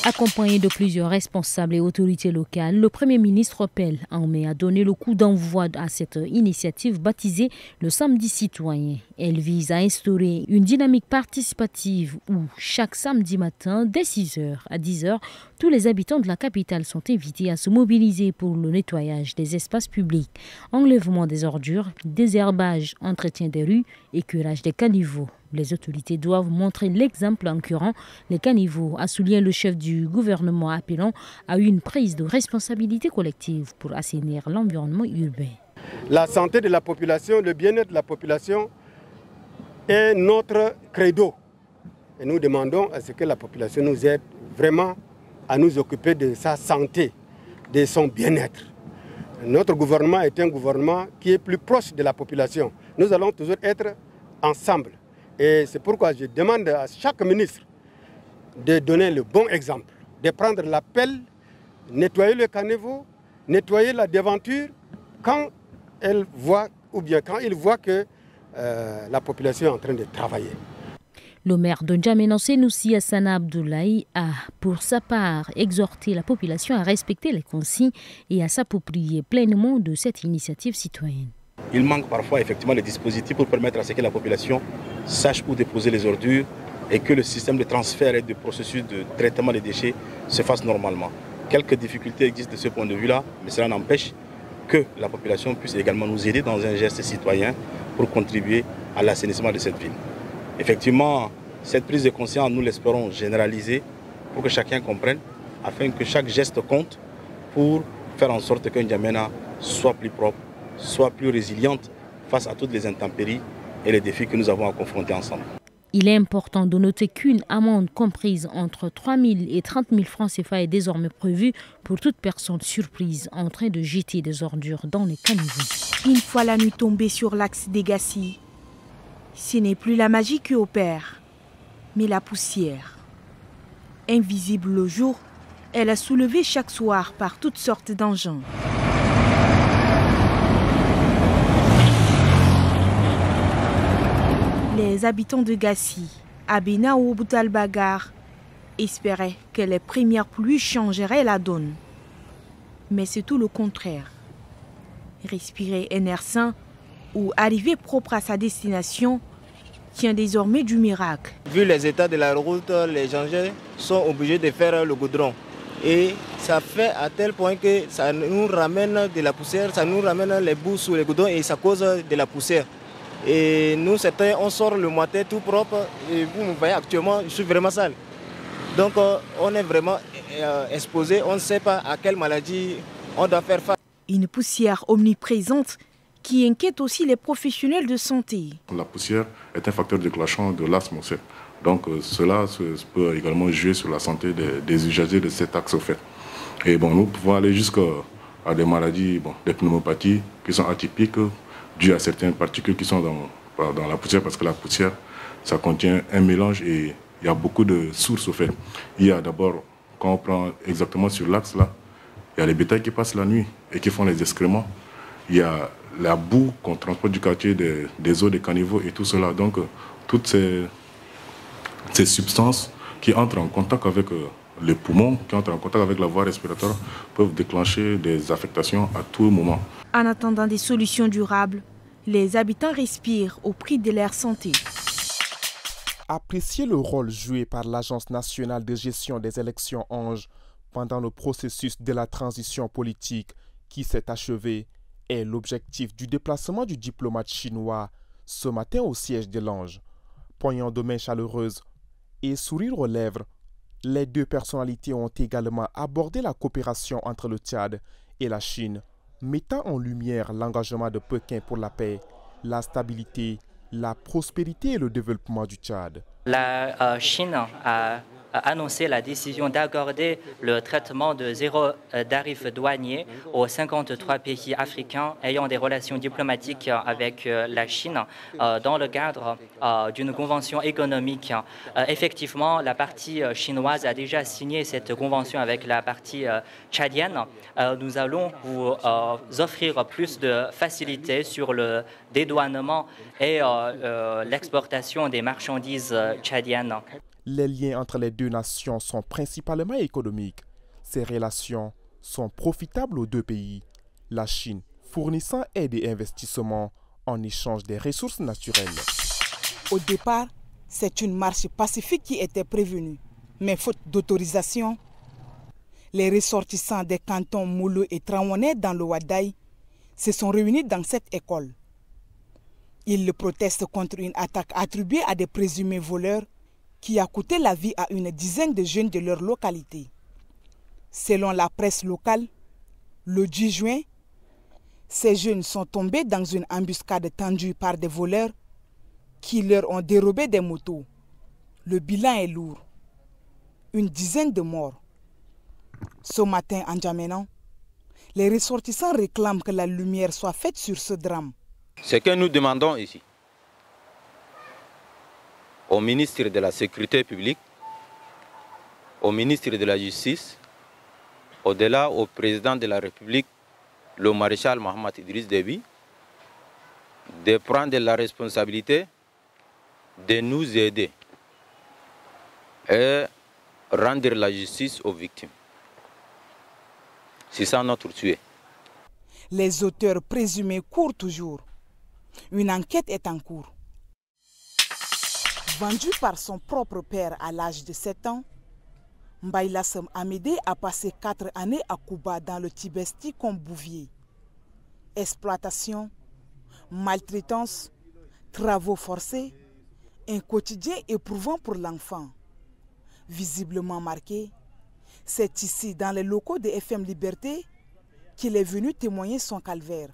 Accompagné de plusieurs responsables et autorités locales, le Premier ministre appelle en mai à donner le coup d'envoi à cette initiative baptisée le Samedi citoyen. Elle vise à instaurer une dynamique participative où chaque samedi matin, dès 6h à 10h, tous les habitants de la capitale sont invités à se mobiliser pour le nettoyage des espaces publics, enlèvement des ordures, désherbage, entretien des rues et curage des caniveaux. Les autorités doivent montrer l'exemple en curant les caniveaux, a souligné le chef du gouvernement appelant à une prise de responsabilité collective pour assainir l'environnement urbain. La santé de la population, le bien-être de la population est notre credo. Et nous demandons à ce que la population nous aide vraiment à nous occuper de sa santé, de son bien-être. Notre gouvernement est un gouvernement qui est plus proche de la population. Nous allons toujours être ensemble. Et c'est pourquoi je demande à chaque ministre de donner le bon exemple, de prendre la pelle, nettoyer le caniveau, nettoyer la devanture quand elle voit ou bien quand il voit que la population est en train de travailler. Le maire de N'Djamena, Senoussi Hassana Abdoulaye, a pour sa part exhorté la population à respecter les consignes et à s'approprier pleinement de cette initiative citoyenne. Il manque parfois effectivement les dispositifs pour permettre à ce que la population sache où déposer les ordures et que le système de transfert et de processus de traitement des déchets se fasse normalement. Quelques difficultés existent de ce point de vue-là, mais cela n'empêche que la population puisse également nous aider dans un geste citoyen pour contribuer à l'assainissement de cette ville. Effectivement, cette prise de conscience, nous l'espérons généraliser pour que chacun comprenne, afin que chaque geste compte pour faire en sorte que N'Djamena soit plus propre, soit plus résiliente face à toutes les intempéries et les défis que nous avons à confronter ensemble. Il est important de noter qu'une amende comprise entre 3 000 et 30 000 francs CFA est désormais prévue pour toute personne surprise en train de jeter des ordures dans les caniveaux. Une fois la nuit tombée sur l'axe des Gassi, ce n'est plus la magie qui opère, mais la poussière. Invisible le jour, elle est soulevée chaque soir par toutes sortes d'engins. Les habitants de Gassi, Abena ou Boutalbagar, espéraient que les premières pluies changeraient la donne. Mais c'est tout le contraire. Respirer un air sain ou arriver propre à sa destination tient désormais du miracle. Vu les états de la route, les engins sont obligés de faire le goudron. Et ça fait à tel point que ça nous ramène de la poussière, ça nous ramène les bouts sous les goudrons et ça cause de la poussière. Et nous, certains, on sort le matin tout propre et vous me voyez actuellement, je suis vraiment sale. Donc on est vraiment exposé, on ne sait pas à quelle maladie on doit faire face. Une poussière omniprésente qui inquiète aussi les professionnels de santé. La poussière est un facteur déclenchant de l'asthme. Donc cela peut également jouer sur la santé des usagers de cet axe. Et bon, nous pouvons aller jusqu'à des maladies, des pneumopathies qui sont atypiques, dues à certaines particules qui sont dans la poussière, parce que la poussière, ça contient un mélange et il y a beaucoup de sources au fait. Il y a d'abord, quand on prend exactement sur l'axe là, il y a les bétails qui passent la nuit et qui font les excréments. Il y a la boue qu'on transporte du quartier des eaux, des caniveaux et tout cela. Donc toutes ces substances qui entrent en contact avec les poumons, qui entrent en contact avec la voie respiratoire, peuvent déclencher des affectations à tout moment. En attendant des solutions durables, les habitants respirent au prix de leur santé. Apprécier le rôle joué par l'Agence nationale de gestion des élections ANGE pendant le processus de la transition politique qui s'est achevé est l'objectif du déplacement du diplomate chinois ce matin au siège de l'ANGE. Poignant de main chaleureuse et sourire aux lèvres, les deux personnalités ont également abordé la coopération entre le Tchad et la Chine, mettant en lumière l'engagement de Pékin pour la paix, la stabilité, la prospérité et le développement du Tchad. La Chine a annoncé la décision d'accorder le traitement de zéro tarif douanier aux 53 pays africains ayant des relations diplomatiques avec la Chine dans le cadre d'une convention économique. Effectivement, la partie chinoise a déjà signé cette convention avec la partie tchadienne. Nous allons vous offrir plus de facilité sur le dédouanement et l'exportation des marchandises tchadiennes. Les liens entre les deux nations sont principalement économiques. Ces relations sont profitables aux deux pays, la Chine fournissant aide et investissements en échange des ressources naturelles. Au départ, c'est une marche pacifique qui était prévenue, mais faute d'autorisation, les ressortissants des cantons Moulou et Traoré dans le Wadaï se sont réunis dans cette école. Ils protestent contre une attaque attribuée à des présumés voleurs qui a coûté la vie à une dizaine de jeunes de leur localité. Selon la presse locale, le 10 juin, ces jeunes sont tombés dans une embuscade tendue par des voleurs qui leur ont dérobé des motos. Le bilan est lourd. Une dizaine de morts. Ce matin, en N'Djamena, les ressortissants réclament que la lumière soit faite sur ce drame. Ce que nous demandons ici au ministre de la Sécurité publique, au ministre de la Justice, au-delà au président de la République, le maréchal Mohamed Idriss Déby, de prendre la responsabilité de nous aider et rendre la justice aux victimes. C'est ça notre souhait. Les auteurs présumés courent toujours. Une enquête est en cours. Vendu par son propre père à l'âge de 7 ans, Mbaïlassem Amédé a passé 4 années à Kouba dans le Tibesti comme bouvier. Exploitation, maltraitance, travaux forcés, un quotidien éprouvant pour l'enfant. Visiblement marqué, c'est ici, dans les locaux de FM Liberté, qu'il est venu témoigner son calvaire.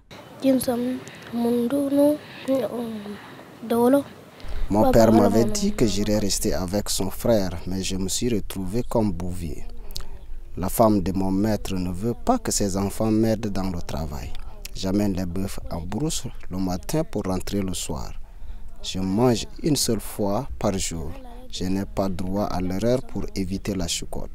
Mon père m'avait dit que j'irais rester avec son frère, mais je me suis retrouvé comme bouvier. La femme de mon maître ne veut pas que ses enfants m'aident dans le travail. J'amène les bœufs en brousse le matin pour rentrer le soir. Je mange une seule fois par jour. Je n'ai pas droit à l'erreur pour éviter la choucroute.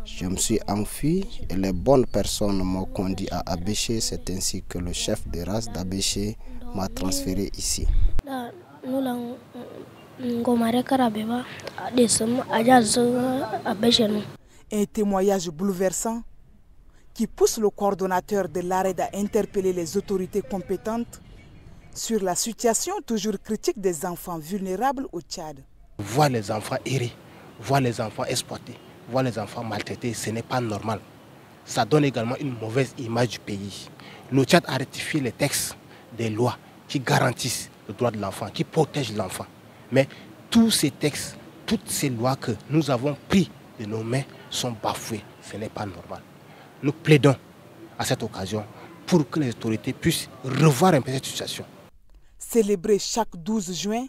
Je me suis enfui et les bonnes personnes m'ont conduit à Abéché. C'est ainsi que le chef de race d'Abéché m'a transféré ici. Un témoignage bouleversant qui pousse le coordonnateur de l'ARED à interpeller les autorités compétentes sur la situation toujours critique des enfants vulnérables au Tchad. Voir les enfants errer, voir les enfants exploités, voir les enfants maltraités, ce n'est pas normal. Ça donne également une mauvaise image du pays. Le Tchad a rectifié les textes des lois qui garantissent le droit de l'enfant, qui protègent l'enfant. Mais tous ces textes, toutes ces lois que nous avons pris de nos mains sont bafouées. Ce n'est pas normal. Nous plaidons à cette occasion pour que les autorités puissent revoir un peu cette situation. Célébrée chaque 12 juin,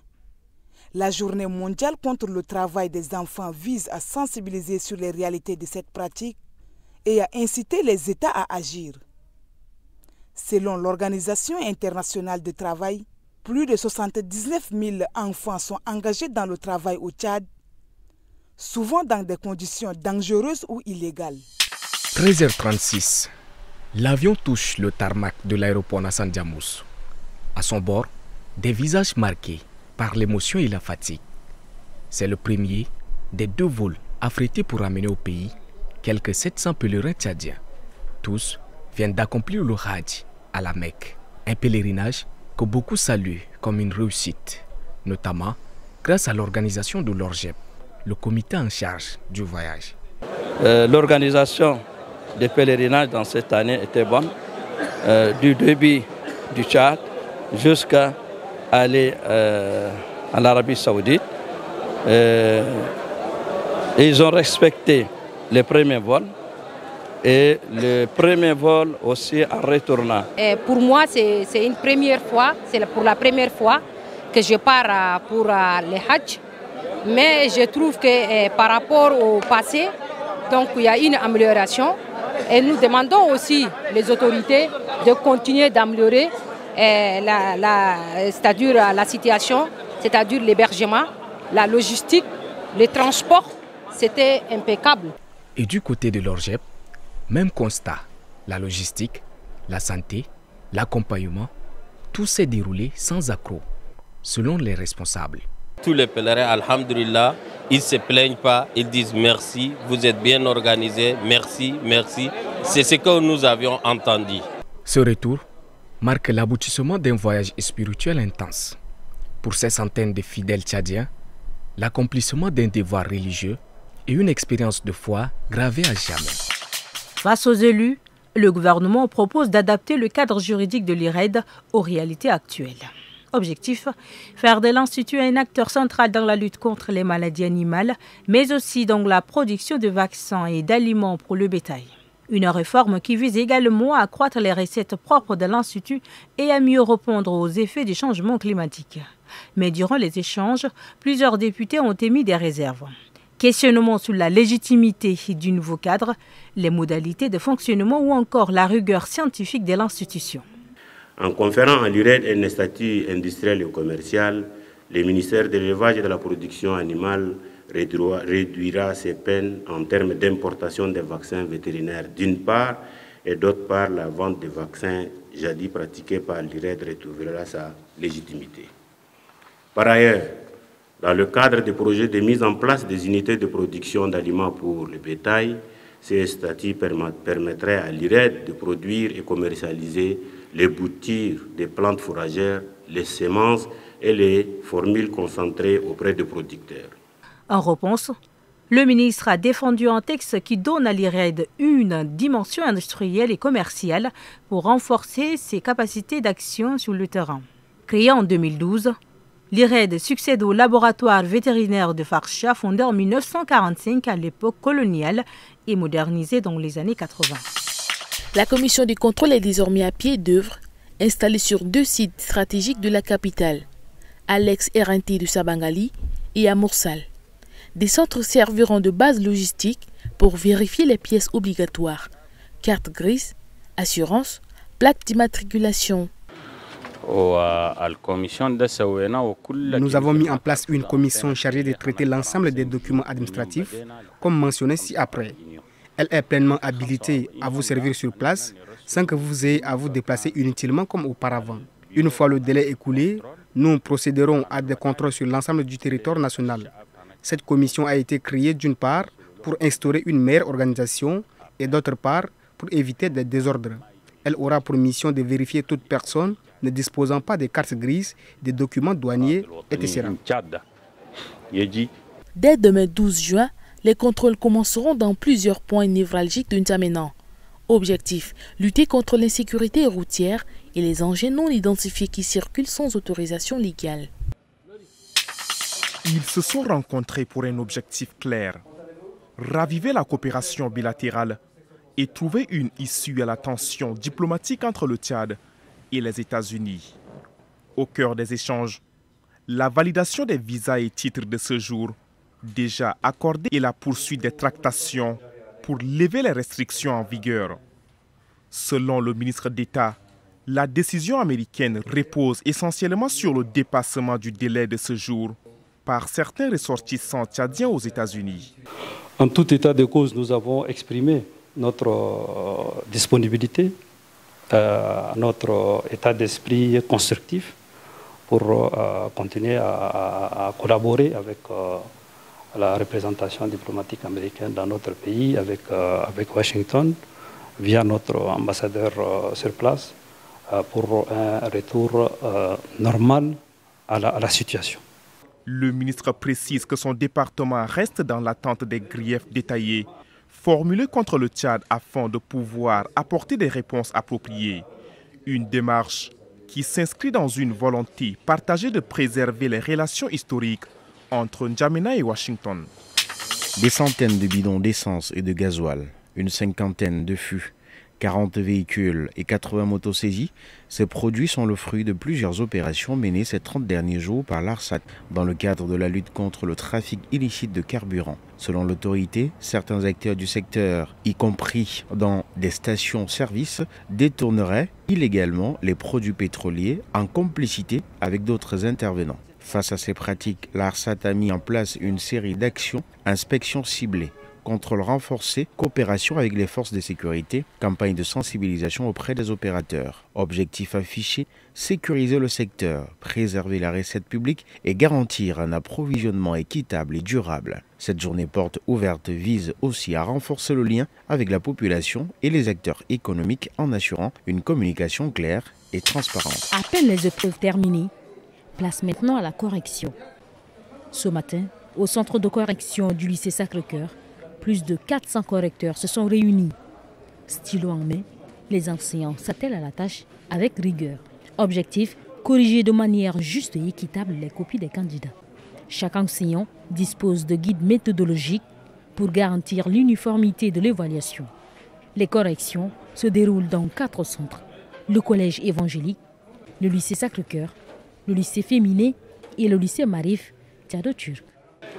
la journée mondiale contre le travail des enfants vise à sensibiliser sur les réalités de cette pratique et à inciter les États à agir. Selon l'Organisation internationale du travail, plus de 79 000 enfants sont engagés dans le travail au Tchad, souvent dans des conditions dangereuses ou illégales. 13h36, l'avion touche le tarmac de l'aéroport Hassan Diamous. À son bord, des visages marqués par l'émotion et la fatigue. C'est le premier des 2 vols affrétés pour amener au pays quelques 700 pèlerins tchadiens. Tous viennent d'accomplir le Hajj à la Mecque, un pèlerinage que beaucoup saluent comme une réussite, notamment grâce à l'organisation de l'ORGEP, le comité en charge du voyage. L'organisation des pèlerinages dans cette année était bonne, du début du Tchad jusqu'à aller en Arabie Saoudite. Ils ont respecté les premiers vols et le premier vol aussi en retournant. Pour moi, c'est une première fois, c'est pour la première fois que je pars pour le Hajj. Mais je trouve que par rapport au passé, donc il y a une amélioration. Et nous demandons aussi les autorités de continuer d'améliorer la situation, c'est-à-dire l'hébergement, la logistique, les transports. C'était impeccable. Et du côté de l'ORGEP, même constat, la logistique, la santé, l'accompagnement, tout s'est déroulé sans accroc, selon les responsables. Tous les pèlerins, alhamdulillah, Ils ne se plaignent pas, ils disent merci, vous êtes bien organisés, merci, merci. C'est ce que nous avions entendu. Ce retour marque l'aboutissement d'un voyage spirituel intense. Pour ces centaines de fidèles tchadiens, l'accomplissement d'un devoir religieux et une expérience de foi gravée à jamais. Face aux élus, le gouvernement propose d'adapter le cadre juridique de l'IRED aux réalités actuelles. Objectif, faire de l'Institut un acteur central dans la lutte contre les maladies animales, mais aussi dans la production de vaccins et d'aliments pour le bétail. Une réforme qui vise également à accroître les recettes propres de l'Institut et à mieux répondre aux effets du changement climatique. Mais durant les échanges, plusieurs députés ont émis des réserves. Questionnement sur la légitimité du nouveau cadre, les modalités de fonctionnement ou encore la rigueur scientifique de l'institution. En conférant à l'IRED un statut industriel et commercial, le ministère de l'élevage et de la production animale réduira ses peines en termes d'importation des vaccins vétérinaires d'une part, et d'autre part, la vente des vaccins jadis pratiqués par l'IRED retrouvera sa légitimité. Par ailleurs, dans le cadre des projets de mise en place des unités de production d'aliments pour le bétail, ces statuts permettraient à l'IRED de produire et commercialiser les boutures des plantes fourragères, les semences et les formules concentrées auprès des producteurs. En réponse, le ministre a défendu un texte qui donne à l'IRED une dimension industrielle et commerciale pour renforcer ses capacités d'action sur le terrain. Créé en 2012, l'IRED succède au laboratoire vétérinaire de Farsha, fondé en 1945 à l'époque coloniale et modernisé dans les années 80. La commission du contrôle est désormais à pied d'œuvre, installée sur 2 sites stratégiques de la capitale, à l'ex-RNT de Sabangali et à Moursal. Des centres serviront de base logistique pour vérifier les pièces obligatoires, carte grise, assurance, plaque d'immatriculation. Nous avons mis en place une commission chargée de traiter l'ensemble des documents administratifs, comme mentionné ci-après. Elle est pleinement habilitée à vous servir sur place sans que vous ayez à vous déplacer inutilement comme auparavant. Une fois le délai écoulé, nous procéderons à des contrôles sur l'ensemble du territoire national. Cette commission a été créée d'une part pour instaurer une meilleure organisation et d'autre part pour éviter des désordres. Elle aura pour mission de vérifier toute personne ne disposant pas de cartes grises, des documents douaniers, etc. Dès demain 12 juin, les contrôles commenceront dans plusieurs points névralgiques de N'Djamena. Objectif, lutter contre l'insécurité routière et les engins non identifiés qui circulent sans autorisation légale. Ils se sont rencontrés pour un objectif clair, raviver la coopération bilatérale et trouver une issue à la tension diplomatique entre le Tchad et les États-Unis. Au cœur des échanges, la validation des visas et titres de séjour déjà accordés et la poursuite des tractations pour lever les restrictions en vigueur. Selon le ministre d'État, la décision américaine repose essentiellement sur le dépassement du délai de séjour par certains ressortissants tchadiens aux États-Unis. En tout état de cause, nous avons exprimé notre disponibilité, notre état d'esprit constructif pour continuer à collaborer avec la représentation diplomatique américaine dans notre pays, avec Washington, via notre ambassadeur sur place, pour un retour normal à la situation. Le ministre précise que son département reste dans l'attente des griefs détaillés formulés contre le Tchad afin de pouvoir apporter des réponses appropriées. Une démarche qui s'inscrit dans une volonté partagée de préserver les relations historiques entre N'Djamena et Washington. Des centaines de bidons d'essence et de gasoil, une cinquantaine de fûts, 40 véhicules et 80 motos saisies, ces produits sont le fruit de plusieurs opérations menées ces 30 derniers jours par l'ARSAT dans le cadre de la lutte contre le trafic illicite de carburant. Selon l'autorité, certains acteurs du secteur, y compris dans des stations-service, détourneraient illégalement les produits pétroliers en complicité avec d'autres intervenants. Face à ces pratiques, l'ARSAT a mis en place une série d'actions, inspections ciblées, contrôle renforcé, coopération avec les forces de sécurité, campagne de sensibilisation auprès des opérateurs. Objectif affiché, sécuriser le secteur, préserver la recette publique et garantir un approvisionnement équitable et durable. Cette journée porte ouverte vise aussi à renforcer le lien avec la population et les acteurs économiques en assurant une communication claire et transparente. À peine les épreuves terminées, place maintenant à la correction. Ce matin, au centre de correction du lycée Sacré-Cœur, plus de 400 correcteurs se sont réunis. Stylo en main, les enseignants s'attellent à la tâche avec rigueur. Objectif, corriger de manière juste et équitable les copies des candidats. Chaque enseignant dispose de guides méthodologiques pour garantir l'uniformité de l'évaluation. Les corrections se déroulent dans 4 centres. Le collège évangélique, le lycée Sacré-Cœur, le lycée féminin et le lycée Marif Tchado-Turc.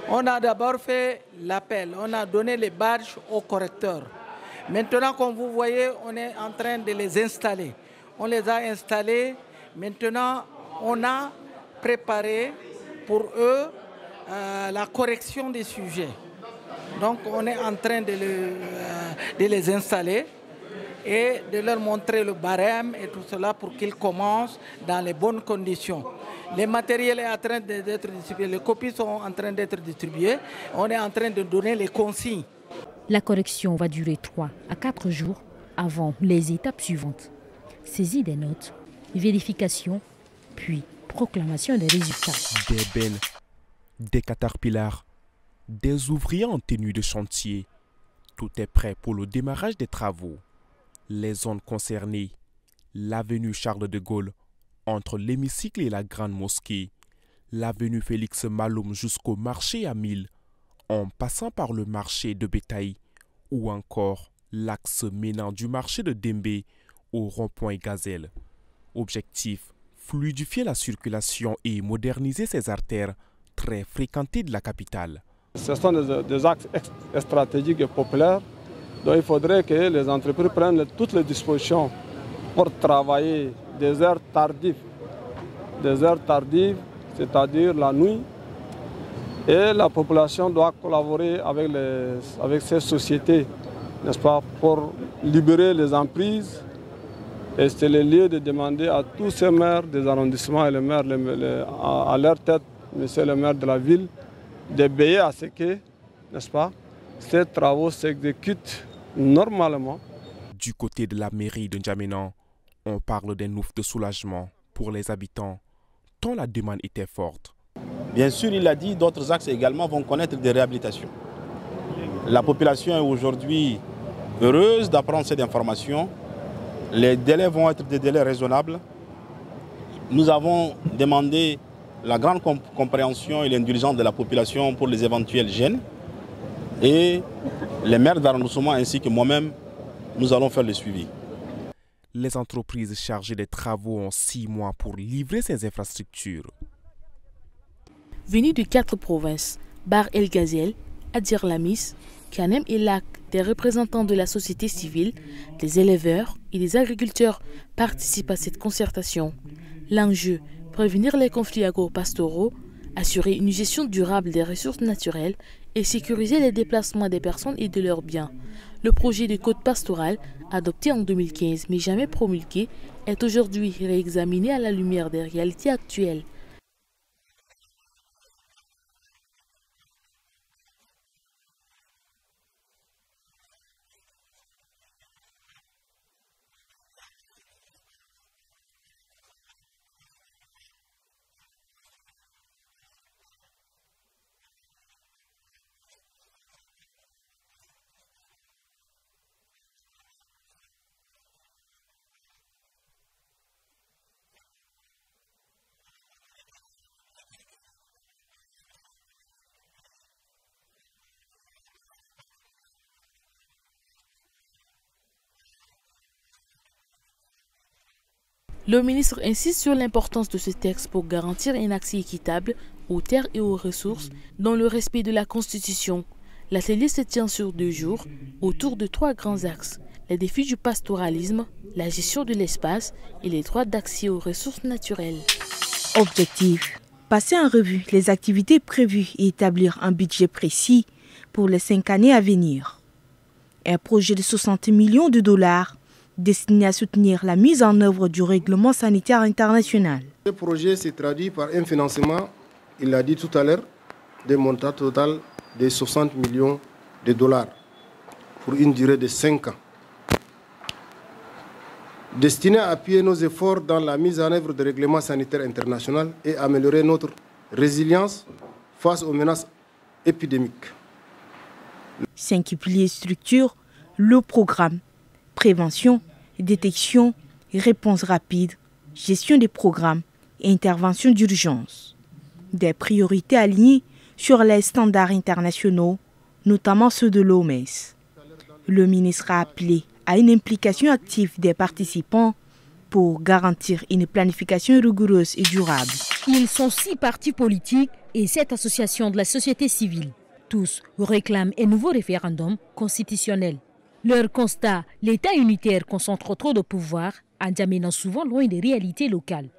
On a d'abord fait l'appel, on a donné les badges aux correcteurs. Maintenant, comme vous voyez, on est en train de les installer. On les a installés. Maintenant, on a préparé pour eux la correction des sujets. Donc, on est en train de les installer et de leur montrer le barème et tout cela pour qu'ils commencent dans les bonnes conditions. Les matériels sont en train d'être distribués, les copies sont en train d'être distribuées. On est en train de donner les consignes. La correction va durer 3 à 4 jours avant les étapes suivantes. Saisie des notes, vérification, puis proclamation des résultats. Des bennes, des caterpillars, des ouvriers en tenue de chantier. Tout est prêt pour le démarrage des travaux. Les zones concernées, l'avenue Charles de Gaulle, entre l'hémicycle et la grande mosquée, l'avenue Félix Maloum jusqu'au marché à Mille, en passant par le marché de Bétaï, ou encore l'axe menant du marché de Dembé au rond-point Gazelle. Objectif, fluidifier la circulation et moderniser ces artères très fréquentées de la capitale. Ce sont des axes stratégiques et populaires, donc il faudrait que les entreprises prennent toutes les dispositions pour travailler des heures tardives, c'est-à-dire la nuit, et la population doit collaborer avec ces sociétés, n'est-ce pas, pour libérer les emprises. Et c'est le lieu de demander à tous ces maires des arrondissements et les maires à leur tête, monsieur le maire de la ville, de veiller à ce que, n'est-ce pas, ces travaux s'exécutent normalement. Du côté de la mairie de N'Djamena, on parle d'un ouf de soulagement pour les habitants, tant la demande était forte. Bien sûr, il a dit, d'autres axes également vont connaître des réhabilitations. La population est aujourd'hui heureuse d'apprendre cette information. Les délais vont être des délais raisonnables. Nous avons demandé la grande compréhension et l'indulgence de la population pour les éventuels gênes. Et les maires d'arrondissement ainsi que moi-même, nous allons faire le suivi. Les entreprises chargées des travaux ont 6 mois pour livrer ces infrastructures. Venus de 4 provinces, Bar El Ghazel, Adir Lamis, Kanem et Lac, des représentants de la société civile, des éleveurs et des agriculteurs participent à cette concertation. L'enjeu, prévenir les conflits agro-pastoraux, assurer une gestion durable des ressources naturelles et sécuriser les déplacements des personnes et de leurs biens. Le projet de code pastoral, adopté en 2015 mais jamais promulgué, est aujourd'hui réexaminé à la lumière des réalités actuelles. Le ministre insiste sur l'importance de ce texte pour garantir un accès équitable aux terres et aux ressources dans le respect de la Constitution. L'atelier se tient sur 2 jours autour de 3 grands axes: les défis du pastoralisme, la gestion de l'espace et les droits d'accès aux ressources naturelles. Objectif: passer en revue les activités prévues et établir un budget précis pour les 5 années à venir. Un projet de 60 millions de dollars destiné à soutenir la mise en œuvre du règlement sanitaire international. Ce projet s'est traduit par un financement, il l'a dit tout à l'heure, d'un montant total de 60 millions de dollars pour une durée de 5 ans. Destiné à appuyer nos efforts dans la mise en œuvre du règlement sanitaire international et améliorer notre résilience face aux menaces épidémiques. 5 piliers structurent le programme: prévention, détection, réponse rapide, gestion des programmes et intervention d'urgence. Des priorités alignées sur les standards internationaux, notamment ceux de l'OMS. Le ministre a appelé à une implication active des participants pour garantir une planification rigoureuse et durable. Ils sont 6 partis politiques et 7 associations de la société civile. Tous réclament un nouveau référendum constitutionnel. Leur constat, l'État unitaire concentre trop de pouvoir en amenant souvent loin des réalités locales.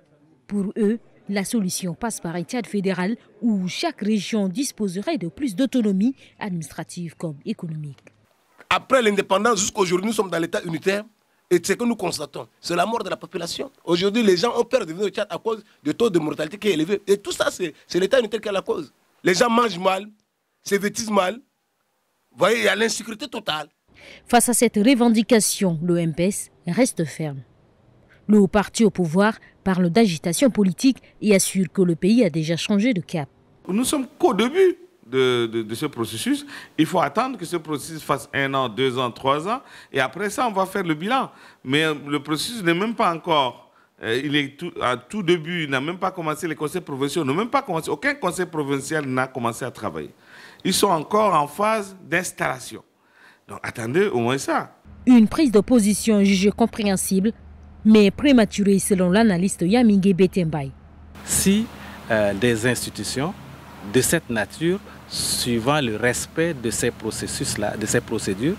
Pour eux, la solution passe par un Tchad fédéral où chaque région disposerait de plus d'autonomie administrative comme économique. Après l'indépendance, jusqu'à aujourd'hui, nous sommes dans l'État unitaire et ce que nous constatons, c'est la mort de la population. Aujourd'hui, les gens ont peur de venir au Tchad à cause du taux de mortalité qui est élevé. Et tout ça, c'est l'État unitaire qui a la cause. Les gens mangent mal, se vêtissent mal. Vous voyez, il y a l'insécurité totale. Face à cette revendication, le MPS reste ferme. Le haut parti au pouvoir parle d'agitation politique et assure que le pays a déjà changé de cap. Nous sommes qu'au début de ce processus. Il faut attendre que ce processus fasse 1 an, 2 ans, 3 ans. Et après ça, on va faire le bilan. Mais le processus n'est même pas encore... il est à tout début, il n'a même pas commencé, les conseils provinciaux n'ont même pas commencé. Aucun conseil provincial n'a commencé à travailler. Ils sont encore en phase d'installation. Donc attendez au moins ça. Une prise de position jugée compréhensible, mais prématurée selon l'analyste Yamingue Betembay. Si des institutions de cette nature, suivant le respect de ces processus-là, de ces procédures,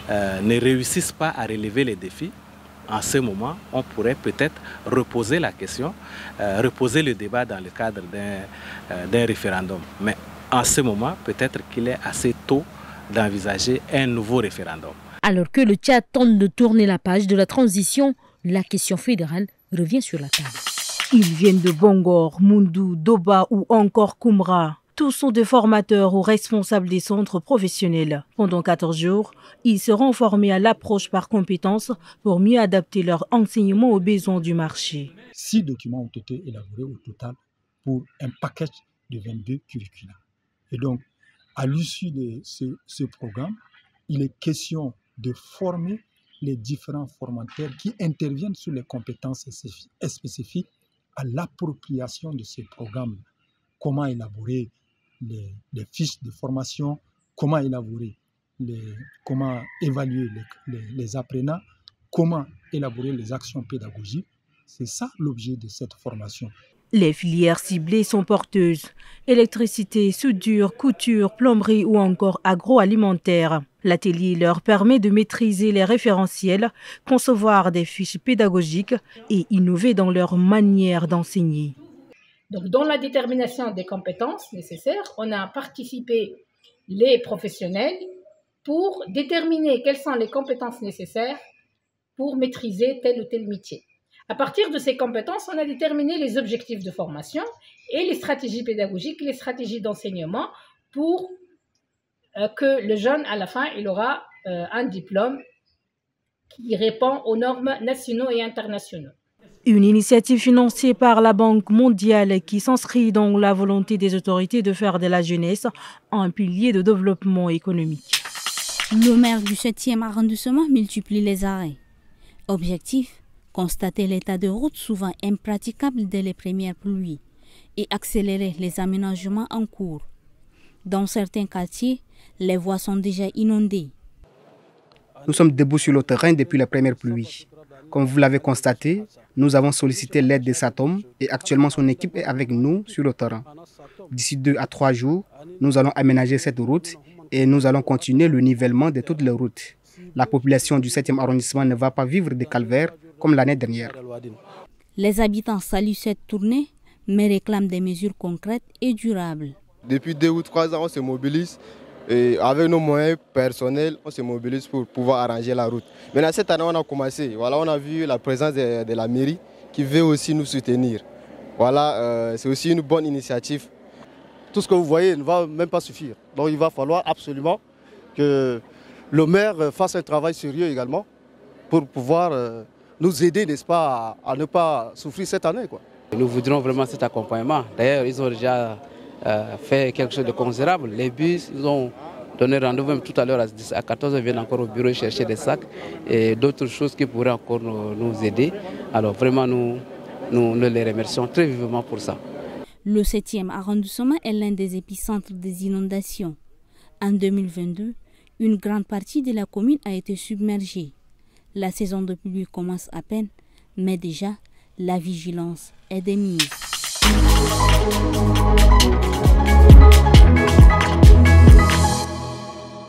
ne réussissent pas à relever les défis, en ce moment, on pourrait peut-être reposer la question, reposer le débat dans le cadre d'un référendum. Mais en ce moment, peut-être qu'il est assez tôt d'envisager un nouveau référendum. Alors que le Tchad tente de tourner la page de la transition, la question fédérale revient sur la table. Ils viennent de Bongor, Moundou, Doba ou encore Koumra. Tous sont des formateurs ou responsables des centres professionnels. Pendant 14 jours, ils seront formés à l'approche par compétences pour mieux adapter leur enseignement aux besoins du marché. 6 documents ont été élaborés au total pour un package de 22 curricula. Et donc, à l'issue de ce programme, il est question de former les différents formateurs qui interviennent sur les compétences spécifiques à l'appropriation de ces programmes. Comment élaborer les fiches de formation, comment évaluer les apprenants, comment élaborer les actions pédagogiques. C'est ça l'objet de cette formation. Les filières ciblées sont porteuses: électricité, soudure, couture, plomberie ou encore agroalimentaire. L'atelier leur permet de maîtriser les référentiels, concevoir des fiches pédagogiques et innover dans leur manière d'enseigner. Donc, dans la détermination des compétences nécessaires, on a participé les professionnels pour déterminer quelles sont les compétences nécessaires pour maîtriser tel ou tel métier. À partir de ces compétences, on a déterminé les objectifs de formation et les stratégies pédagogiques, les stratégies d'enseignement pour que le jeune, à la fin, il aura un diplôme qui répond aux normes nationaux et internationaux. Une initiative financée par la Banque mondiale qui s'inscrit dans la volonté des autorités de faire de la jeunesse un pilier de développement économique. Le maire du 7e arrondissement multiplie les arrêts. Objectif: constater l'état de route souvent impraticable dès les premières pluies et accélérer les aménagements en cours. Dans certains quartiers, les voies sont déjà inondées. Nous sommes debout sur le terrain depuis la première pluie. Comme vous l'avez constaté, nous avons sollicité l'aide de Satom et actuellement son équipe est avec nous sur le terrain. D'ici 2 à 3 jours, nous allons aménager cette route et nous allons continuer le nivellement de toutes les routes. La population du 7e arrondissement ne va pas vivre des calvaires comme l'année dernière. Les habitants saluent cette tournée, mais réclament des mesures concrètes et durables. Depuis 2 ou 3 ans, on se mobilise Et avec nos moyens personnels, on se mobilise pour pouvoir arranger la route. Maintenant, cette année, on a commencé. Voilà, on a vu la présence de la mairie qui veut aussi nous soutenir. Voilà, c'est aussi une bonne initiative. Tout ce que vous voyez ne va même pas suffire. Donc il va falloir absolument que le maire fasse un travail sérieux également pour pouvoir nous aider, n'est-ce pas, à ne pas souffrir cette année, quoi. Nous voudrions vraiment cet accompagnement. D'ailleurs, ils ont déjà fait quelque chose de considérable. Les bus, ils ont donné rendez-vous même tout à l'heure à 14h, ils viennent encore au bureau chercher des sacs et d'autres choses qui pourraient encore nous aider. Alors vraiment, nous les remercions très vivement pour ça. Le 7e arrondissement est l'un des épicentres des inondations. En 2022, une grande partie de la commune a été submergée. La saison de pluie commence à peine, mais déjà, la vigilance est de mise.